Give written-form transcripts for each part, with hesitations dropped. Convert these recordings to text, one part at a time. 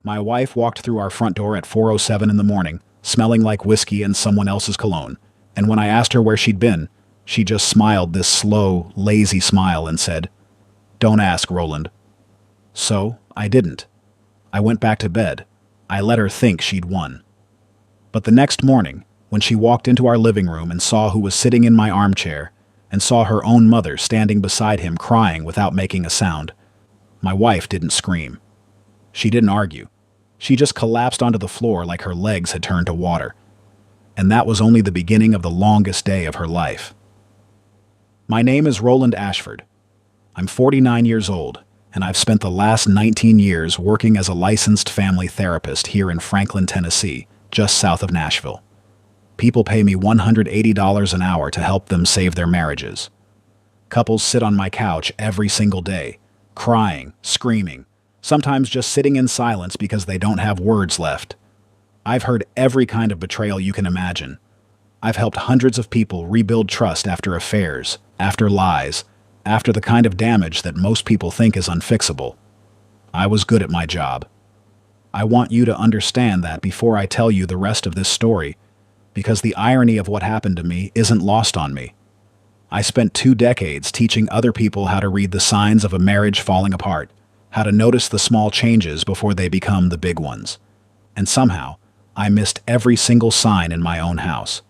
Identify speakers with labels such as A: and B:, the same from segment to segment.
A: My wife walked through our front door at 4:07 in the morning, smelling like whiskey and someone else's cologne, and when I asked her where she'd been, she just smiled this slow, lazy smile and said, "Don't ask, Roland." So, I didn't. I went back to bed. I let her think she'd won. But the next morning, when she walked into our living room and saw who was sitting in my armchair, and saw her own mother standing beside him crying without making a sound, my wife didn't scream. She didn't argue. She just collapsed onto the floor like her legs had turned to water. And that was only the beginning of the longest day of her life. My name is Roland Ashford. I'm 49 years old, and I've spent the last 19 years working as a licensed family therapist here in Franklin, Tennessee, just south of Nashville. People pay me $180 an hour to help them save their marriages. Couples sit on my couch every single day, crying, screaming, sometimes just sitting in silence because they don't have words left. I've heard every kind of betrayal you can imagine. I've helped hundreds of people rebuild trust after affairs, after lies, after the kind of damage that most people think is unfixable. I was good at my job. I want you to understand that before I tell you the rest of this story, because the irony of what happened to me isn't lost on me. I spent 2 decades teaching other people how to read the signs of a marriage falling apart, how to notice the small changes before they become the big ones. And somehow, I missed every single sign in my own house.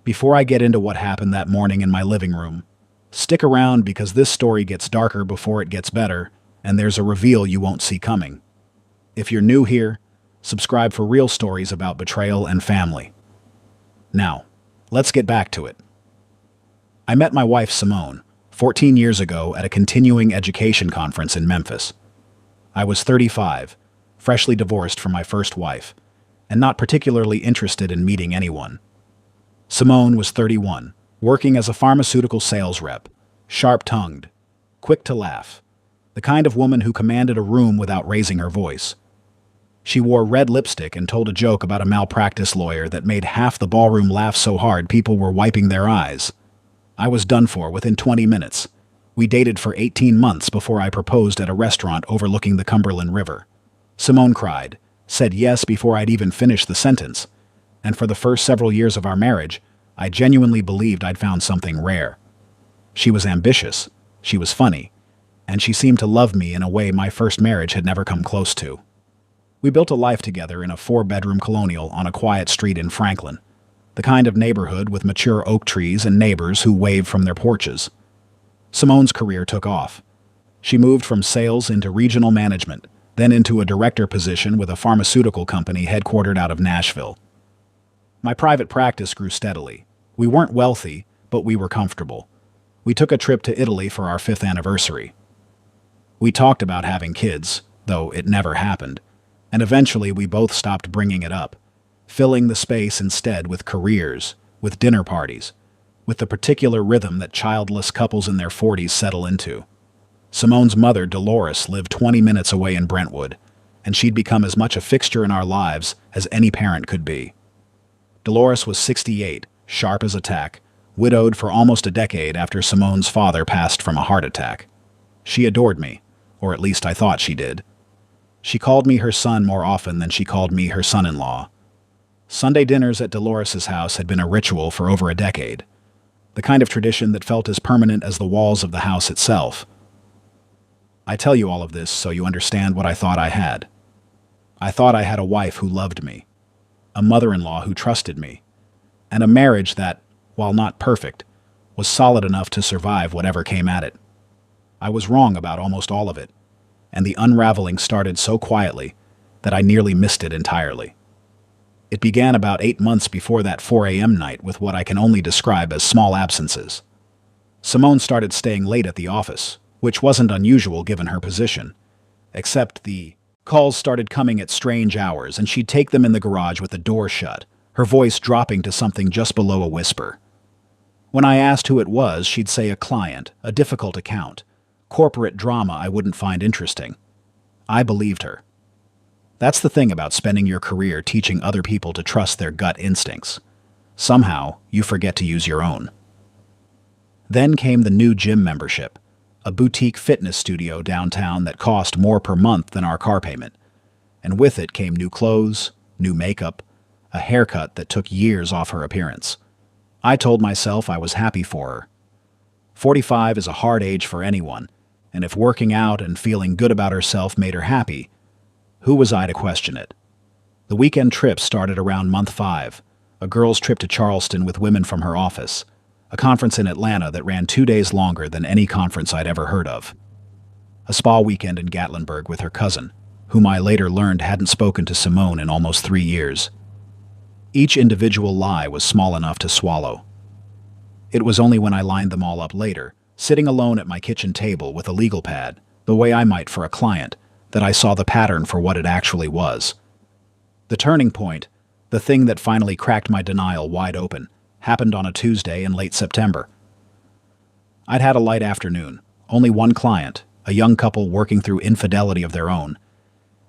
A: Before I get into what happened that morning in my living room, stick around because this story gets darker before it gets better, and there's a reveal you won't see coming. If you're new here, subscribe for real stories about betrayal and family. Now, let's get back to it. I met my wife Simone 14 years ago at a continuing education conference in Memphis. I was 35, freshly divorced from my first wife, and not particularly interested in meeting anyone. Simone was 31, working as a pharmaceutical sales rep, sharp-tongued, quick to laugh, the kind of woman who commanded a room without raising her voice. She wore red lipstick and told a joke about a malpractice lawyer that made half the ballroom laugh so hard people were wiping their eyes. I was done for within 20 minutes. We dated for 18 months before I proposed at a restaurant overlooking the Cumberland River. Simone cried, said yes before I'd even finished the sentence, and for the first several years of our marriage, I genuinely believed I'd found something rare. She was ambitious, she was funny, and she seemed to love me in a way my first marriage had never come close to. We built a life together in a 4-bedroom colonial on a quiet street in Franklin, the kind of neighborhood with mature oak trees and neighbors who wave from their porches. Simone's career took off. She moved from sales into regional management, then into a director position with a pharmaceutical company headquartered out of Nashville. My private practice grew steadily. We weren't wealthy, but we were comfortable. We took a trip to Italy for our 5th anniversary. We talked about having kids, though it never happened, and eventually we both stopped bringing it up, filling the space instead with careers, with dinner parties, with the particular rhythm that childless couples in their 40s settle into. Simone's mother, Dolores, lived 20 minutes away in Brentwood, and she'd become as much a fixture in our lives as any parent could be. Dolores was 68, sharp as a tack, widowed for almost a decade after Simone's father passed from a heart attack. She adored me, or at least I thought she did. She called me her son more often than she called me her son-in-law. Sunday dinners at Dolores's house had been a ritual for over a decade, the kind of tradition that felt as permanent as the walls of the house itself. I tell you all of this so you understand what I thought I had. I thought I had a wife who loved me, a mother-in-law who trusted me, and a marriage that, while not perfect, was solid enough to survive whatever came at it. I was wrong about almost all of it, and the unraveling started so quietly that I nearly missed it entirely. It began about 8 months before that 4 a.m. night with what I can only describe as small absences. Simone started staying late at the office, which wasn't unusual given her position, except the calls started coming at strange hours and she'd take them in the garage with the door shut, her voice dropping to something just below a whisper. When I asked who it was, she'd say a client, a difficult account, corporate drama I wouldn't find interesting. I believed her. That's the thing about spending your career teaching other people to trust their gut instincts. Somehow, you forget to use your own. Then came the new gym membership, a boutique fitness studio downtown that cost more per month than our car payment. and with it came new clothes, new makeup, a haircut that took years off her appearance. I told myself I was happy for her. 45 is a hard age for anyone, and if working out and feeling good about herself made her happy, who was I to question it? The weekend trip started around month 5, a girls' trip to Charleston with women from her office, a conference in Atlanta that ran 2 days longer than any conference I'd ever heard of, a spa weekend in Gatlinburg with her cousin, whom I later learned hadn't spoken to Simone in almost 3 years. Each individual lie was small enough to swallow. It was only when I lined them all up later, sitting alone at my kitchen table with a legal pad, the way I might for a client, that I saw the pattern for what it actually was. The turning point, the thing that finally cracked my denial wide open, happened on a Tuesday in late September. I'd had a light afternoon, only one client, a young couple working through infidelity of their own,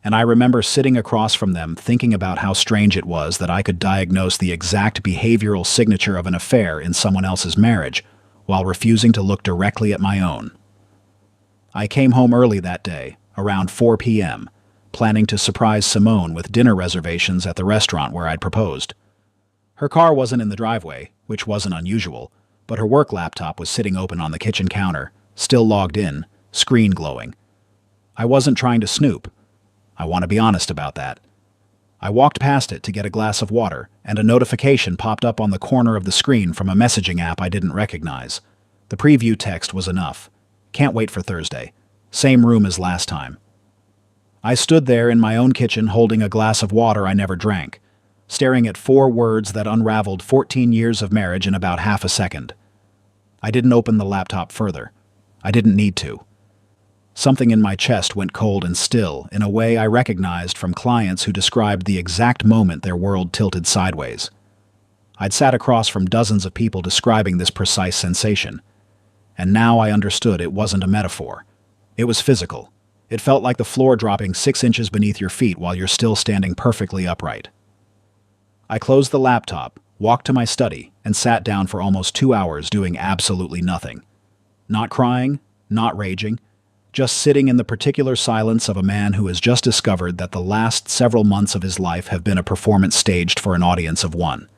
A: and I remember sitting across from them thinking about how strange it was that I could diagnose the exact behavioral signature of an affair in someone else's marriage while refusing to look directly at my own. I came home early that day, around 4 p.m., planning to surprise Simone with dinner reservations at the restaurant where I'd proposed. Her car wasn't in the driveway, which wasn't unusual, but her work laptop was sitting open on the kitchen counter, still logged in, screen glowing. I wasn't trying to snoop. I want to be honest about that. I walked past it to get a glass of water, and a notification popped up on the corner of the screen from a messaging app I didn't recognize. The preview text was enough. Can't wait for Thursday. Same room as last time. I stood there in my own kitchen holding a glass of water I never drank, staring at 4 words that unraveled 14 years of marriage in about half a second. I didn't open the laptop further. I didn't need to. Something in my chest went cold and still in a way I recognized from clients who described the exact moment their world tilted sideways. I'd sat across from dozens of people describing this precise sensation, and now I understood it wasn't a metaphor. It was physical. It felt like the floor dropping 6 inches beneath your feet while you're still standing perfectly upright. I closed the laptop, walked to my study, and sat down for almost 2 hours doing absolutely nothing. Not crying, not raging, just sitting in the particular silence of a man who has just discovered that the last several months of his life have been a performance staged for an audience of one.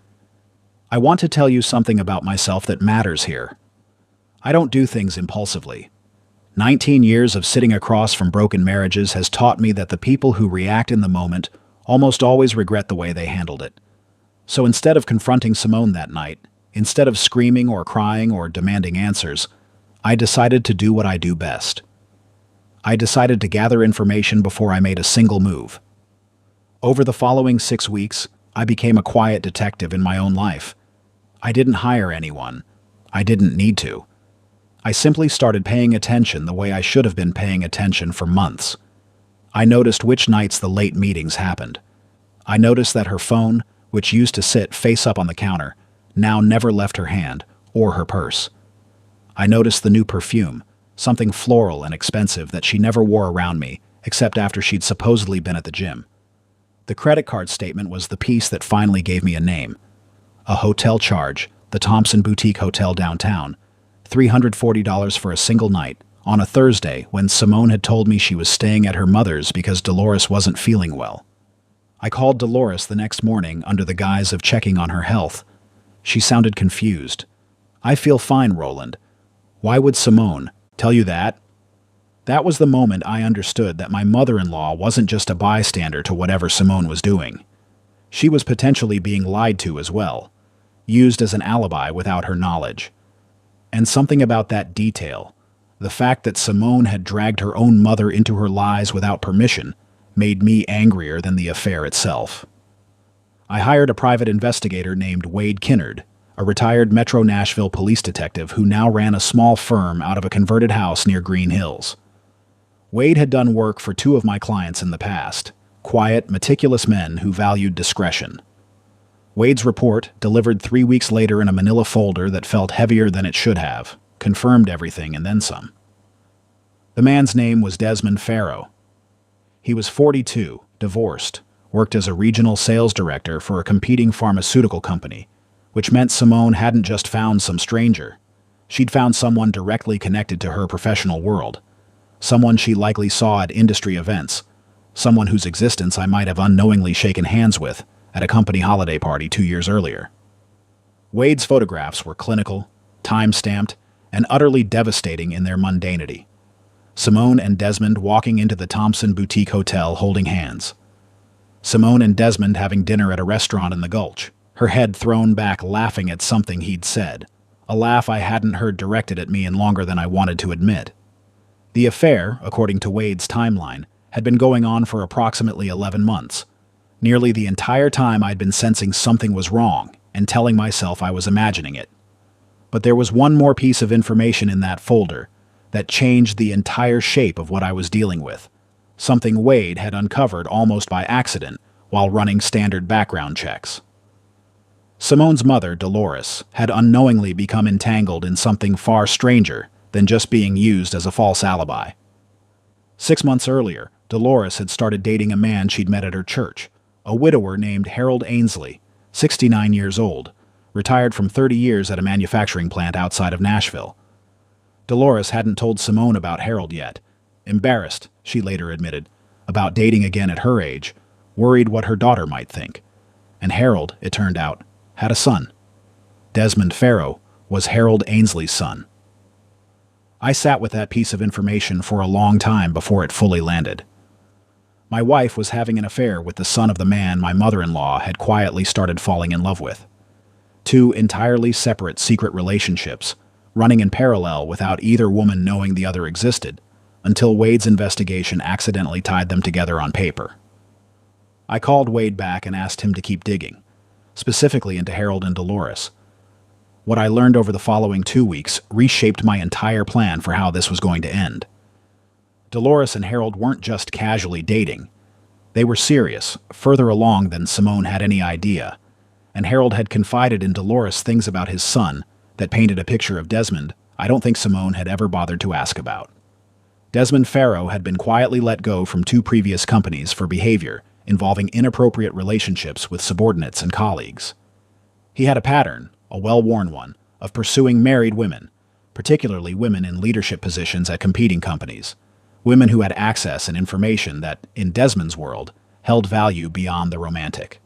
A: I want to tell you something about myself that matters here. I don't do things impulsively. 19 years of sitting across from broken marriages has taught me that the people who react in the moment almost always regret the way they handled it. So instead of confronting Simone that night, instead of screaming or crying or demanding answers, I decided to do what I do best. I decided to gather information before I made a single move. Over the following 6 weeks, I became a quiet detective in my own life. I didn't hire anyone. I didn't need to. I simply started paying attention the way I should have been paying attention for months. I noticed which nights the late meetings happened. I noticed that her phone, which used to sit face up on the counter, now never left her hand or her purse. I noticed the new perfume, something floral and expensive that she never wore around me, except after she'd supposedly been at the gym. The credit card statement was the piece that finally gave me a name. A hotel charge, the Thompson Boutique Hotel downtown, $340 for a single night, on a Thursday when Simone had told me she was staying at her mother's because Dolores wasn't feeling well. I called Dolores the next morning under the guise of checking on her health. She sounded confused. "I feel fine, Roland. Why would Simone tell you that?" That was the moment I understood that my mother-in-law wasn't just a bystander to whatever Simone was doing. She was potentially being lied to as well, used as an alibi without her knowledge. And something about that detail, the fact that Simone had dragged her own mother into her lies without permission, made me angrier than the affair itself. I hired a private investigator named Wade Kinnard, a retired Metro Nashville police detective who now ran a small firm out of a converted house near Green Hills. Wade had done work for 2 of my clients in the past, quiet, meticulous men who valued discretion. Wade's report, delivered 3 weeks later in a manila folder that felt heavier than it should have, confirmed everything and then some. The man's name was Desmond Farrow. He was 42, divorced, worked as a regional sales director for a competing pharmaceutical company, which meant Simone hadn't just found some stranger. She'd found someone directly connected to her professional world, someone she likely saw at industry events, someone whose existence I might have unknowingly shaken hands with at a company holiday party 2 years earlier. Wade's photographs were clinical, time-stamped, and utterly devastating in their mundanity. Simone and Desmond walking into the Thompson Boutique Hotel holding hands. Simone and Desmond having dinner at a restaurant in the Gulch, her head thrown back laughing at something he'd said, a laugh I hadn't heard directed at me in longer than I wanted to admit. The affair, according to Wade's timeline, had been going on for approximately 11 months. Nearly the entire time I'd been sensing something was wrong and telling myself I was imagining it. But there was one more piece of information in that folder that changed the entire shape of what I was dealing with, something Wade had uncovered almost by accident while running standard background checks. Simone's mother, Dolores, had unknowingly become entangled in something far stranger than just being used as a false alibi. 6 months earlier, Dolores had started dating a man she'd met at her church, a widower named Harold Ainsley, 69 years old, retired from 30 years at a manufacturing plant outside of Nashville. Dolores hadn't told Simone about Harold yet, embarrassed, she later admitted, about dating again at her age, worried what her daughter might think. And Harold, it turned out, had a son. Desmond Farrow was Harold Ainsley's son. I sat with that piece of information for a long time before it fully landed. My wife was having an affair with the son of the man my mother-in-law had quietly started falling in love with. Two entirely separate secret relationships, running in parallel without either woman knowing the other existed, until Wade's investigation accidentally tied them together on paper. I called Wade back and asked him to keep digging, specifically into Harold and Dolores. What I learned over the following 2 weeks reshaped my entire plan for how this was going to end. Dolores and Harold weren't just casually dating. They were serious, further along than Simone had any idea, and Harold had confided in Dolores things about his son that painted a picture of Desmond I don't think Simone had ever bothered to ask about. Desmond Farrow had been quietly let go from 2 previous companies for behavior involving inappropriate relationships with subordinates and colleagues. He had a pattern, a well-worn one, of pursuing married women, particularly women in leadership positions at competing companies, women who had access and information that, in Desmond's world, held value beyond the romantic.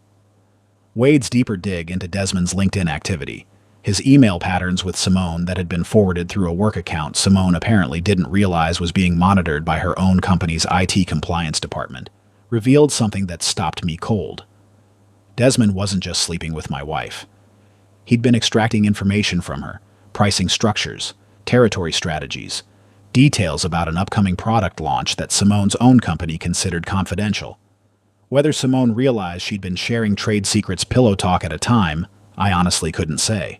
A: Wade's deeper dig into Desmond's LinkedIn activity, his email patterns with Simone that had been forwarded through a work account Simone apparently didn't realize was being monitored by her own company's IT compliance department, revealed something that stopped me cold. Desmond wasn't just sleeping with my wife. He'd been extracting information from her, pricing structures, territory strategies, details about an upcoming product launch that Simone's own company considered confidential. Whether Simone realized she'd been sharing trade secrets pillow talk at a time, I honestly couldn't say.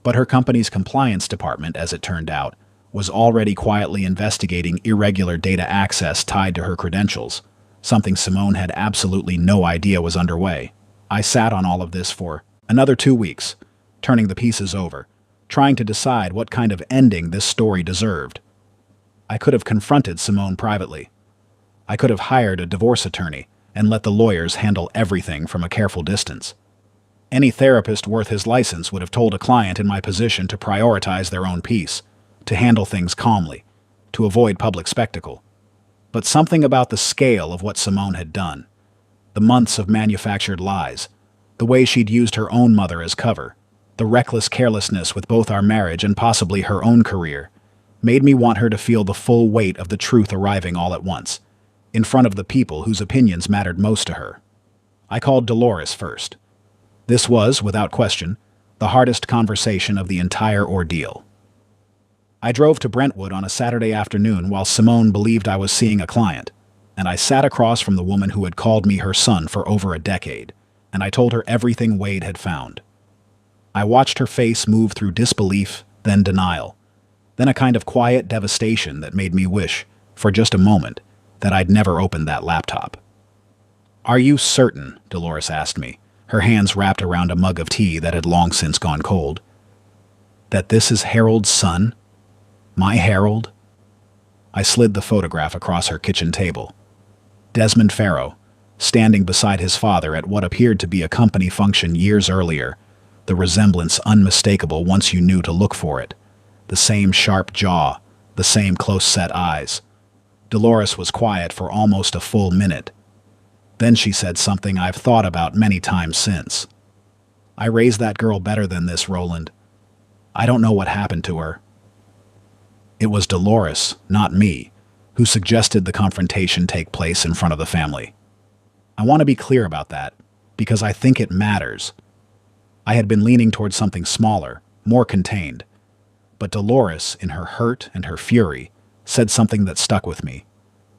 A: But her company's compliance department, as it turned out, was already quietly investigating irregular data access tied to her credentials, something Simone had absolutely no idea was underway. I sat on all of this for another 2 weeks, turning the pieces over, trying to decide what kind of ending this story deserved. I could have confronted Simone privately. I could have hired a divorce attorney and let the lawyers handle everything from a careful distance. Any therapist worth his license would have told a client in my position to prioritize their own peace, to handle things calmly, to avoid public spectacle. But something about the scale of what Simone had done, the months of manufactured lies, the way she'd used her own mother as cover, the reckless carelessness with both our marriage and possibly her own career, made me want her to feel the full weight of the truth arriving all at once, in front of the people whose opinions mattered most to her. I called Dolores first. This was, without question, the hardest conversation of the entire ordeal. I drove to Brentwood on a Saturday afternoon while Simone believed I was seeing a client, and I sat across from the woman who had called me her son for over a decade, and I told her everything Wade had found. I watched her face move through disbelief, then denial, then a kind of quiet devastation that made me wish, for just a moment, that I'd never opened that laptop. "Are you certain," Dolores asked me, her hands wrapped around a mug of tea that had long since gone cold, "that this is Harold's son? My Harold?" I slid the photograph across her kitchen table. Desmond Farrow, standing beside his father at what appeared to be a company function years earlier, the resemblance unmistakable once you knew to look for it, the same sharp jaw, the same close-set eyes. Dolores was quiet for almost a full minute. Then she said something I've thought about many times since. I raised that girl better than this, Roland. I don't know what happened to her. It was Dolores, not me, who suggested the confrontation take place in front of the family. I want to be clear about that, because I think it matters. I had been leaning towards something smaller, more contained. But Dolores, in her hurt and her fury, said something that stuck with me.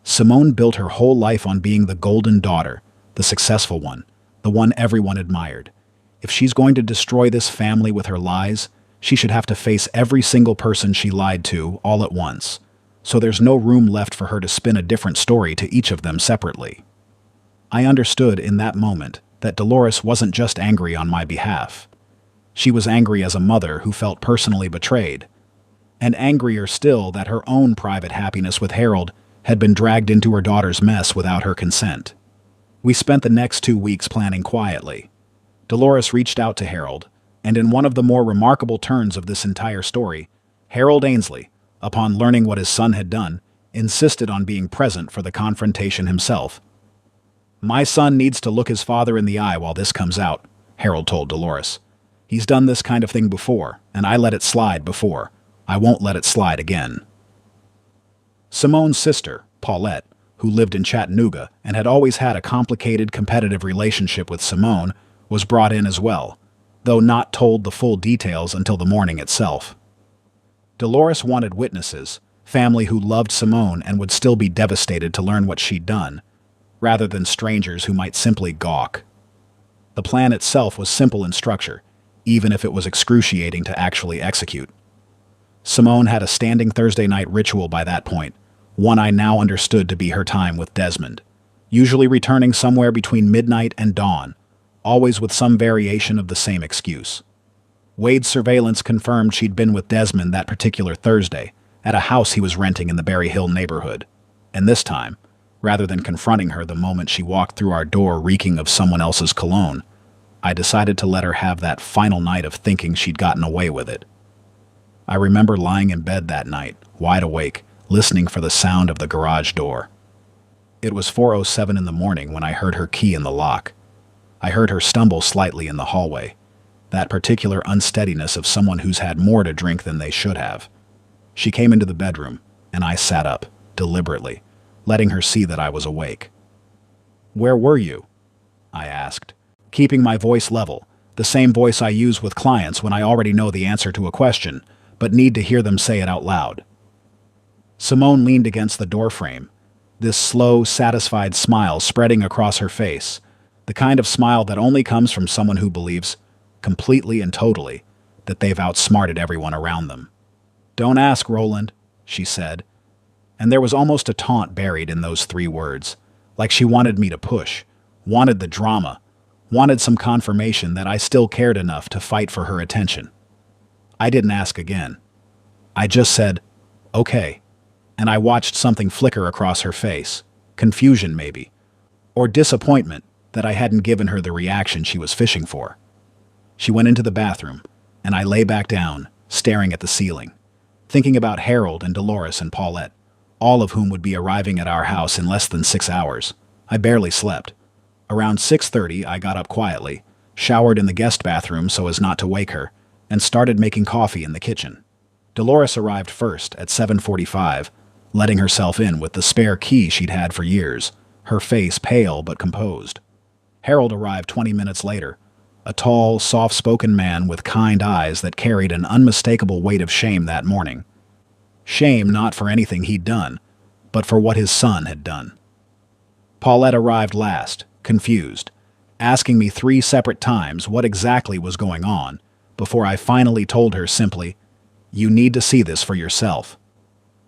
A: Simone built her whole life on being the golden daughter, the successful one, the one everyone admired. If she's going to destroy this family with her lies, she should have to face every single person she lied to all at once. So there's no room left for her to spin a different story to each of them separately. I understood in that moment that Dolores wasn't just angry on my behalf. She was angry as a mother who felt personally betrayed, and angrier still that her own private happiness with Harold had been dragged into her daughter's mess without her consent. We spent the next 2 weeks planning quietly. Dolores reached out to Harold, and in one of the more remarkable turns of this entire story, Harold Ainsley, upon learning what his son had done, insisted on being present for the confrontation himself. "My son needs to look his father in the eye while this comes out," Harold told Dolores. "He's done this kind of thing before, and I let it slide before. I won't let it slide again." Simone's sister, Paulette, who lived in Chattanooga and had always had a complicated competitive relationship with Simone, was brought in as well, though not told the full details until the morning itself. Dolores wanted witnesses, family who loved Simone and would still be devastated to learn what she'd done, rather than strangers who might simply gawk. The plan itself was simple in structure, even if it was excruciating to actually execute. Simone had a standing Thursday night ritual by that point, one I now understood to be her time with Desmond, usually returning somewhere between midnight and dawn, always with some variation of the same excuse. Wade's surveillance confirmed she'd been with Desmond that particular Thursday, at a house he was renting in the Berry Hill neighborhood. And this time, rather than confronting her the moment she walked through our door reeking of someone else's cologne, I decided to let her have that final night of thinking she'd gotten away with it. I remember lying in bed that night, wide awake, listening for the sound of the garage door. It was 4:07 in the morning when I heard her key in the lock. I heard her stumble slightly in the hallway, that particular unsteadiness of someone who's had more to drink than they should have. She came into the bedroom, and I sat up, deliberately, letting her see that I was awake. "Where were you?" I asked, keeping my voice level, the same voice I use with clients when I already know the answer to a question, but need to hear them say it out loud. Simone leaned against the doorframe, this slow, satisfied smile spreading across her face, the kind of smile that only comes from someone who believes, completely and totally, that they've outsmarted everyone around them. "Don't ask, Roland," she said, and there was almost a taunt buried in those 3 words, like she wanted me to push, wanted the drama, wanted some confirmation that I still cared enough to fight for her attention. I didn't ask again. I just said, "Okay," and I watched something flicker across her face, confusion maybe, or disappointment that I hadn't given her the reaction she was fishing for. She went into the bathroom, and I lay back down, staring at the ceiling, thinking about Harold and Dolores and Paulette, all of whom would be arriving at our house in less than 6 hours. I barely slept. Around 6:30, I got up quietly, showered in the guest bathroom so as not to wake her, and started making coffee in the kitchen. Dolores arrived first at 7:45, letting herself in with the spare key she'd had for years, her face pale but composed. Harold arrived 20 minutes later, a tall, soft-spoken man with kind eyes that carried an unmistakable weight of shame that morning. Shame not for anything he'd done, but for what his son had done. Paulette arrived last, confused, asking me 3 separate times what exactly was going on, before I finally told her simply, "You need to see this for yourself."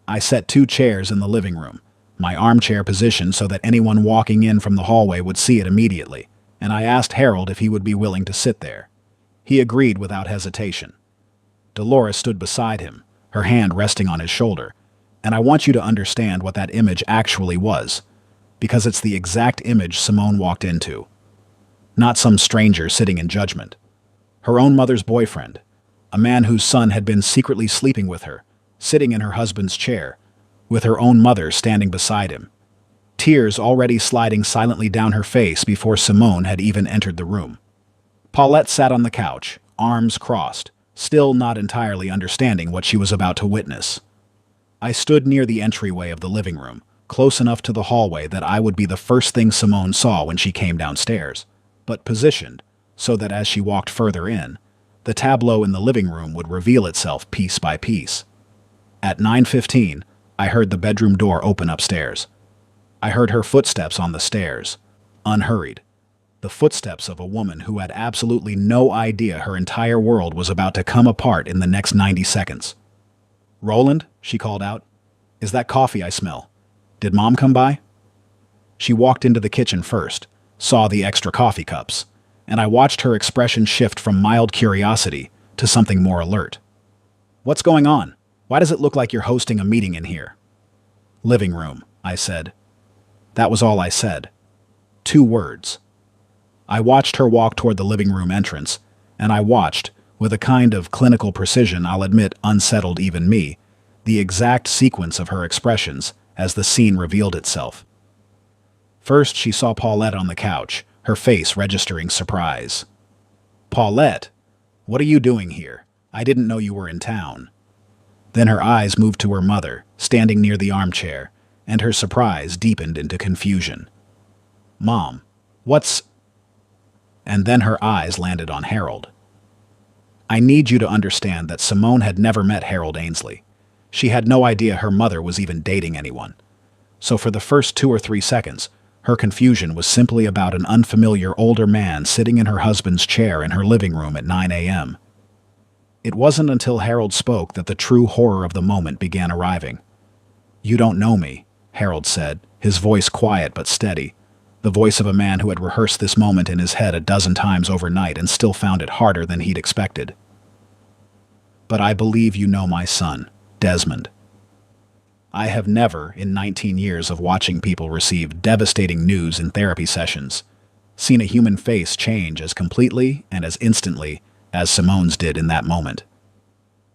A: I set 2 chairs in the living room, my armchair positioned so that anyone walking in from the hallway would see it immediately, and I asked Harold if he would be willing to sit there. He agreed without hesitation. Dolores stood beside him, her hand resting on his shoulder, and I want you to understand what that image actually was, because it's the exact image Simone walked into. Not some stranger sitting in judgment. Her own mother's boyfriend, a man whose son had been secretly sleeping with her, sitting in her husband's chair, with her own mother standing beside him, tears already sliding silently down her face before Simone had even entered the room. Paulette sat on the couch, arms crossed, still not entirely understanding what she was about to witness. I stood near the entryway of the living room, close enough to the hallway that I would be the first thing Simone saw when she came downstairs, but positioned so that as she walked further in, the tableau in the living room would reveal itself piece by piece. At 9:15, I heard the bedroom door open upstairs. I heard her footsteps on the stairs, unhurried. The footsteps of a woman who had absolutely no idea her entire world was about to come apart in the next 90 seconds. "Roland," she called out. "Is that coffee I smell? Did Mom come by?" She walked into the kitchen first, saw the extra coffee cups, and I watched her expression shift from mild curiosity to something more alert. "What's going on? Why does it look like you're hosting a meeting in here?" "Living room," I said. That was all I said. 2 words. I watched her walk toward the living room entrance, and I watched, with a kind of clinical precision I'll admit unsettled even me, the exact sequence of her expressions as the scene revealed itself. First, she saw Paulette on the couch, her face registering surprise. "Paulette, what are you doing here? I didn't know you were in town." Then her eyes moved to her mother, standing near the armchair, and her surprise deepened into confusion. "Mom, what's—" And then her eyes landed on Harold. I need you to understand that Simone had never met Harold Ainsley. She had no idea her mother was even dating anyone. So for the first 2 or 3 seconds, her confusion was simply about an unfamiliar older man sitting in her husband's chair in her living room at 9 a.m. It wasn't until Harold spoke that the true horror of the moment began arriving. "You don't know me," Harold said, his voice quiet but steady, the voice of a man who had rehearsed this moment in his head a dozen times overnight and still found it harder than he'd expected. "But I believe you know my son, Desmond." I have never, in 19 years of watching people receive devastating news in therapy sessions, seen a human face change as completely and as instantly as Simone's did in that moment.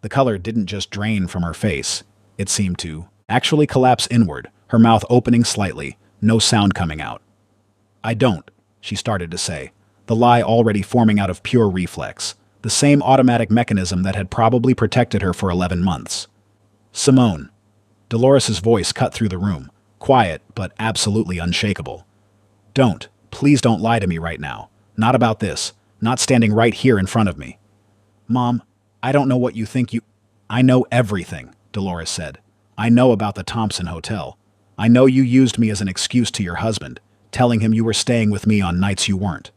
A: The color didn't just drain from her face, it seemed to actually collapse inward, her mouth opening slightly, no sound coming out. "I don't," she started to say, the lie already forming out of pure reflex, the same automatic mechanism that had probably protected her for 11 months. "Simone." Dolores's voice cut through the room, quiet but absolutely unshakable. Please don't lie to me right now. Not about this, not standing right here in front of me." "Mom, I don't know what you think you—" "I know everything," Dolores said. "I know about the Thompson Hotel. I know you used me as an excuse to your husband, telling him you were staying with me on nights you weren't.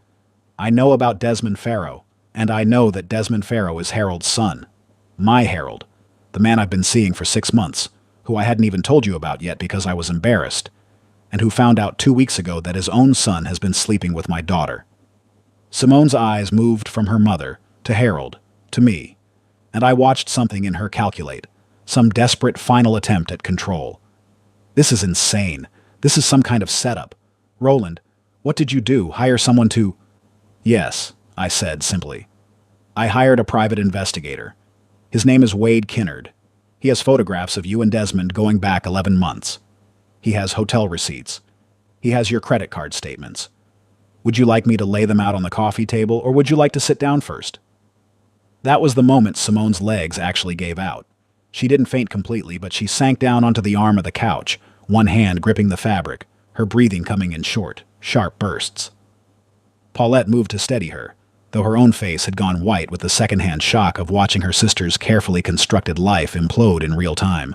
A: I know about Desmond Farrow, and I know that Desmond Farrow is Harold's son. My Harold, the man I've been seeing for 6 months, who I hadn't even told you about yet because I was embarrassed, and who found out 2 weeks ago that his own son has been sleeping with my daughter." Simone's eyes moved from her mother, to Harold, to me, and I watched something in her calculate, some desperate final attempt at control. "This is insane. This is some kind of setup. Roland, what did you do? Hire someone to—" "Yes," I said simply. "I hired a private investigator. His name is Wade Kinnard. He has photographs of you and Desmond going back 11 months. He has hotel receipts. He has your credit card statements. Would you like me to lay them out on the coffee table, or would you like to sit down first?" That was the moment Simone's legs actually gave out. She didn't faint completely, but she sank down onto the arm of the couch, one hand gripping the fabric, her breathing coming in short, sharp bursts. Paulette moved to steady her, though her own face had gone white with the second-hand shock of watching her sister's carefully constructed life implode in real time.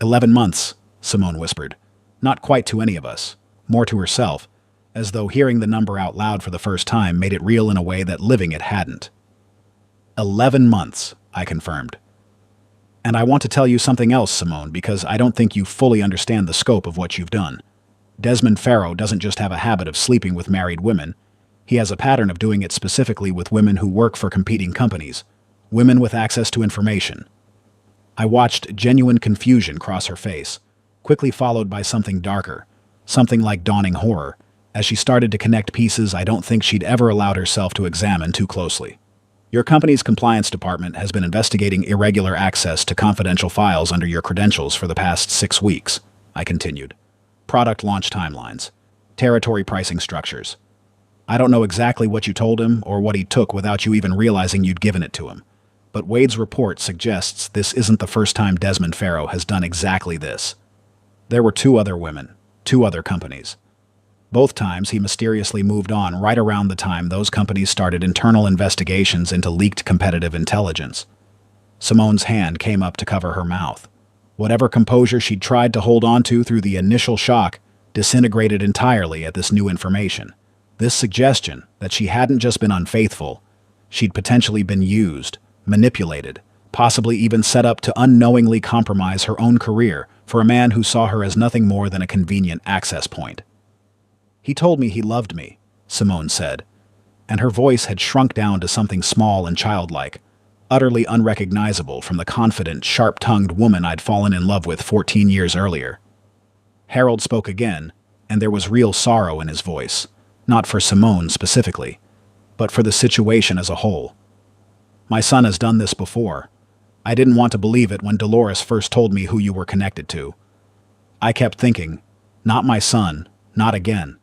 A: 11 months, Simone whispered. Not quite to any of us, more to herself, as though hearing the number out loud for the first time made it real in a way that living it hadn't. 11 months, I confirmed. "And I want to tell you something else, Simone, because I don't think you fully understand the scope of what you've done. Desmond Farrow doesn't just have a habit of sleeping with married women. He has a pattern of doing it specifically with women who work for competing companies, women with access to information." I watched genuine confusion cross her face, quickly followed by something darker, something like dawning horror, as she started to connect pieces I don't think she'd ever allowed herself to examine too closely. Your company's compliance department has been investigating irregular access to confidential files under your credentials for the past 6 weeks, I continued. Product launch timelines, territory pricing structures. I don't know exactly what you told him or what he took without you even realizing you'd given it to him. But Wade's report suggests this isn't the first time Desmond Farrow has done exactly this. There were 2 other women, 2 other companies. Both times he mysteriously moved on right around the time those companies started internal investigations into leaked competitive intelligence. Simone's hand came up to cover her mouth. Whatever composure she'd tried to hold on to through the initial shock disintegrated entirely at this new information. This suggestion that she hadn't just been unfaithful, she'd potentially been used, manipulated, possibly even set up to unknowingly compromise her own career for a man who saw her as nothing more than a convenient access point. He told me he loved me, Simone said, and her voice had shrunk down to something small and childlike, utterly unrecognizable from the confident, sharp-tongued woman I'd fallen in love with 14 years earlier. Harold spoke again, and there was real sorrow in his voice, not for Simone specifically, but for the situation as a whole. My son has done this before. I didn't want to believe it when Dolores first told me who you were connected to. I kept thinking, not my son, not again.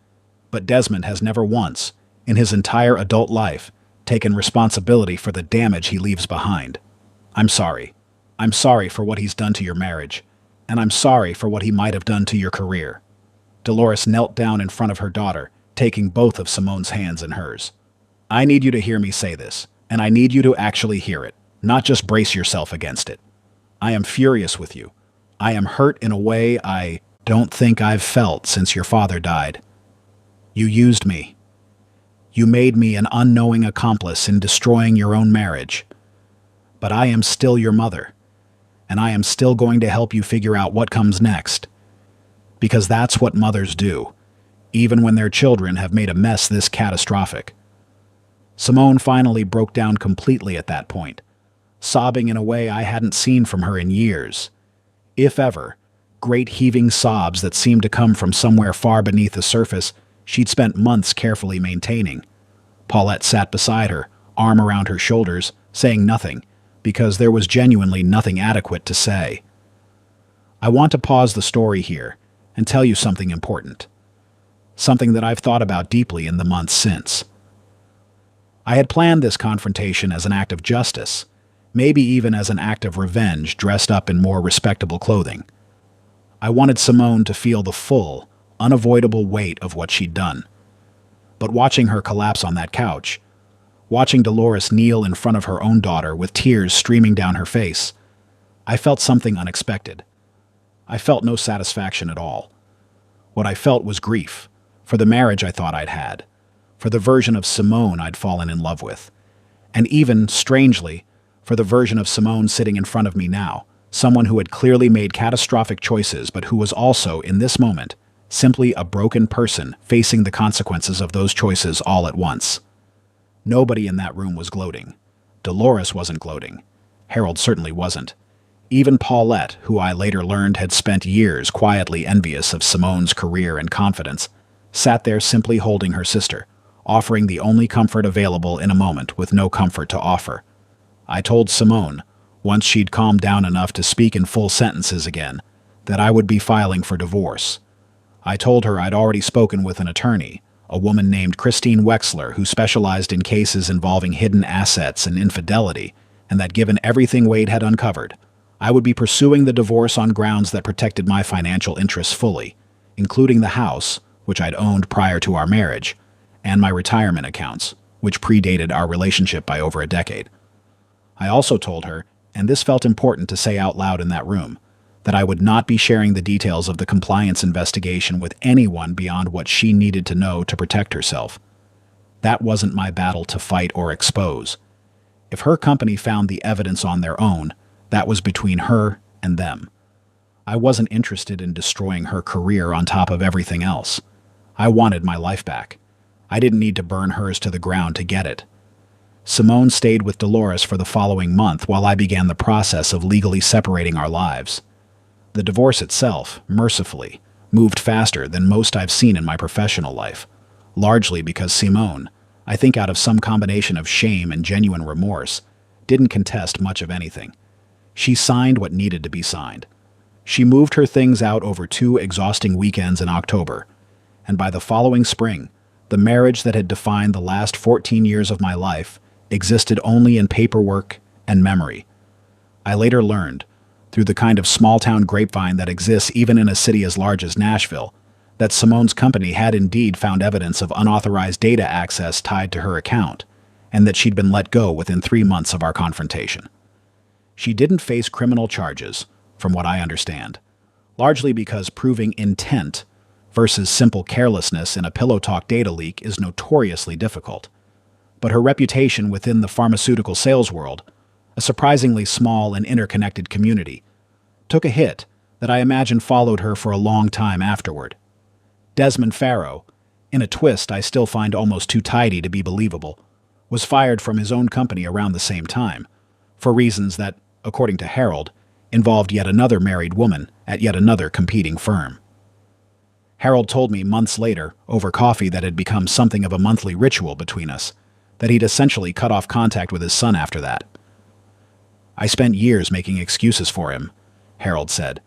A: But Desmond has never once, in his entire adult life, taken responsibility for the damage he leaves behind. I'm sorry. I'm sorry for what he's done to your marriage, and I'm sorry for what he might have done to your career. Dolores knelt down in front of her daughter, taking both of Simone's hands in hers. I need you to hear me say this, and I need you to actually hear it, not just brace yourself against it. I am furious with you. I am hurt in a way I don't think I've felt since your father died. You used me. You made me an unknowing accomplice in destroying your own marriage. But I am still your mother, and I am still going to help you figure out what comes next. Because that's what mothers do, even when their children have made a mess this catastrophic. Simone finally broke down completely at that point, sobbing in a way I hadn't seen from her in years. If ever, great heaving sobs that seemed to come from somewhere far beneath the surface she'd spent months carefully maintaining. Paulette sat beside her, arm around her shoulders, saying nothing, because there was genuinely nothing adequate to say. I want to pause the story here and tell you something important. Something that I've thought about deeply in the months since. I had planned this confrontation as an act of justice, maybe even as an act of revenge dressed up in more respectable clothing. I wanted Simone to feel the full, unavoidable weight of what she'd done. But watching her collapse on that couch, watching Dolores kneel in front of her own daughter with tears streaming down her face, I felt something unexpected. I felt no satisfaction at all. What I felt was grief, for the marriage I thought I'd had, for the version of Simone I'd fallen in love with, and even, strangely, for the version of Simone sitting in front of me now, someone who had clearly made catastrophic choices but who was also, in this moment, simply a broken person facing the consequences of those choices all at once. Nobody in that room was gloating. Dolores wasn't gloating. Harold certainly wasn't. Even Paulette, who I later learned had spent years quietly envious of Simone's career and confidence, sat there simply holding her sister, offering the only comfort available in a moment with no comfort to offer. I told Simone, once she'd calmed down enough to speak in full sentences again, that I would be filing for divorce. I told her I'd already spoken with an attorney, a woman named Christine Wexler who specialized in cases involving hidden assets and infidelity, and that given everything Wade had uncovered, I would be pursuing the divorce on grounds that protected my financial interests fully, including the house, which I'd owned prior to our marriage, and my retirement accounts, which predated our relationship by over a decade. I also told her, and this felt important to say out loud in that room, that I would not be sharing the details of the compliance investigation with anyone beyond what she needed to know to protect herself. That wasn't my battle to fight or expose. If her company found the evidence on their own, that was between her and them. I wasn't interested in destroying her career on top of everything else. I wanted my life back. I didn't need to burn hers to the ground to get it. Simone stayed with Dolores for the following month while I began the process of legally separating our lives. The divorce itself, mercifully, moved faster than most I've seen in my professional life, largely because Simone, I think out of some combination of shame and genuine remorse, didn't contest much of anything. She signed what needed to be signed. She moved her things out over 2 exhausting weekends in October, and by the following spring, the marriage that had defined the last 14 years of my life existed only in paperwork and memory. I later learned, through the kind of small-town grapevine that exists even in a city as large as Nashville, that Simone's company had indeed found evidence of unauthorized data access tied to her account, and that she'd been let go within 3 months of our confrontation. She didn't face criminal charges, from what I understand, largely because proving intent versus simple carelessness in a Pillow Talk data leak is notoriously difficult. But her reputation within the pharmaceutical sales world, a surprisingly small and interconnected community, took a hit that I imagine followed her for a long time afterward. Desmond Farrow, in a twist I still find almost too tidy to be believable, was fired from his own company around the same time, for reasons that, according to Harold, involved yet another married woman at yet another competing firm. Harold told me months later, over coffee that had become something of a monthly ritual between us, that he'd essentially cut off contact with his son after that. I spent years making excuses for him, Harold said,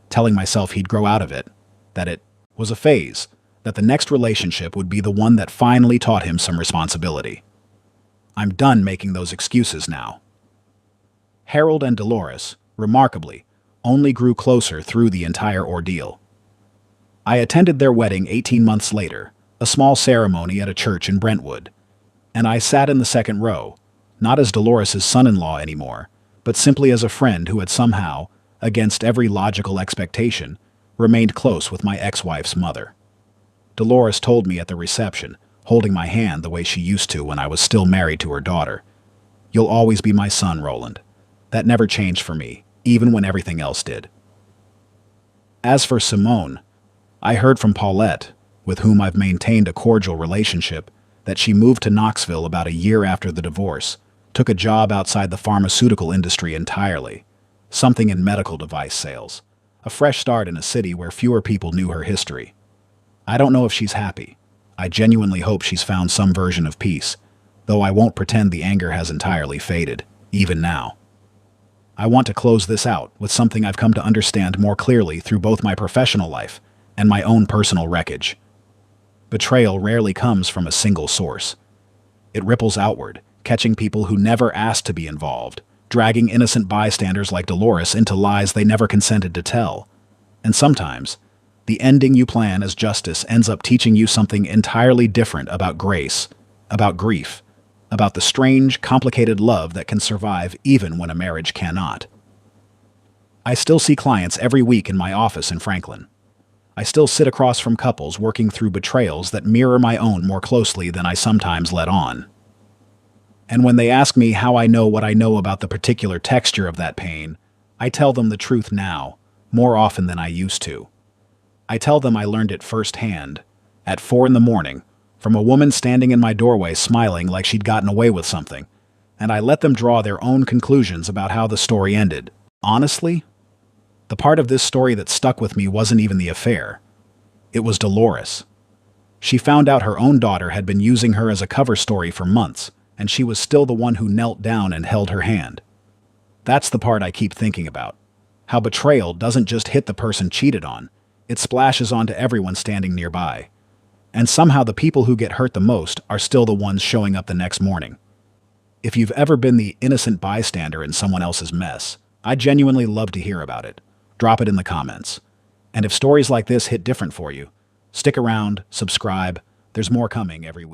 A: telling myself he'd grow out of it, that it was a phase, that the next relationship would be the one that finally taught him some responsibility. I'm done making those excuses now. Harold and Dolores, remarkably, only grew closer through the entire ordeal. I attended their wedding 18 months later, a small ceremony at a church in Brentwood, and I sat in the second row, not as Dolores' son-in-law anymore, but simply as a friend who had somehow, against every logical expectation, remained close with my ex-wife's mother. Dolores told me at the reception, holding my hand the way she used to when I was still married to her daughter, "You'll always be my son, Roland. That never changed for me, even when everything else did." As for Simone, I heard from Paulette, with whom I've maintained a cordial relationship, that she moved to Knoxville about a year after the divorce, took a job outside the pharmaceutical industry entirely, something in medical device sales, a fresh start in a city where fewer people knew her history. I don't know if she's happy. I genuinely hope she's found some version of peace, though I won't pretend the anger has entirely faded, even now. I want to close this out with something I've come to understand more clearly through both my professional life and my own personal wreckage. Betrayal rarely comes from a single source. It ripples outward, catching people who never asked to be involved, dragging innocent bystanders like Dolores into lies they never consented to tell. And sometimes, the ending you plan as justice ends up teaching you something entirely different about grace, about grief, about the strange, complicated love that can survive even when a marriage cannot. I still see clients every week in my office in Franklin. I still sit across from couples working through betrayals that mirror my own more closely than I sometimes let on. And when they ask me how I know what I know about the particular texture of that pain, I tell them the truth now, more often than I used to. I tell them I learned it firsthand, at 4 a.m, from a woman standing in my doorway smiling like she'd gotten away with something, and I let them draw their own conclusions about how the story ended. Honestly, the part of this story that stuck with me wasn't even the affair. It was Dolores. She found out her own daughter had been using her as a cover story for months, and she was still the one who knelt down and held her hand. That's the part I keep thinking about. How betrayal doesn't just hit the person cheated on, it splashes onto everyone standing nearby. And somehow the people who get hurt the most are still the ones showing up the next morning. If you've ever been the innocent bystander in someone else's mess, I'd genuinely love to hear about it. Drop it in the comments. And if stories like this hit different for you, stick around, subscribe. There's more coming every week.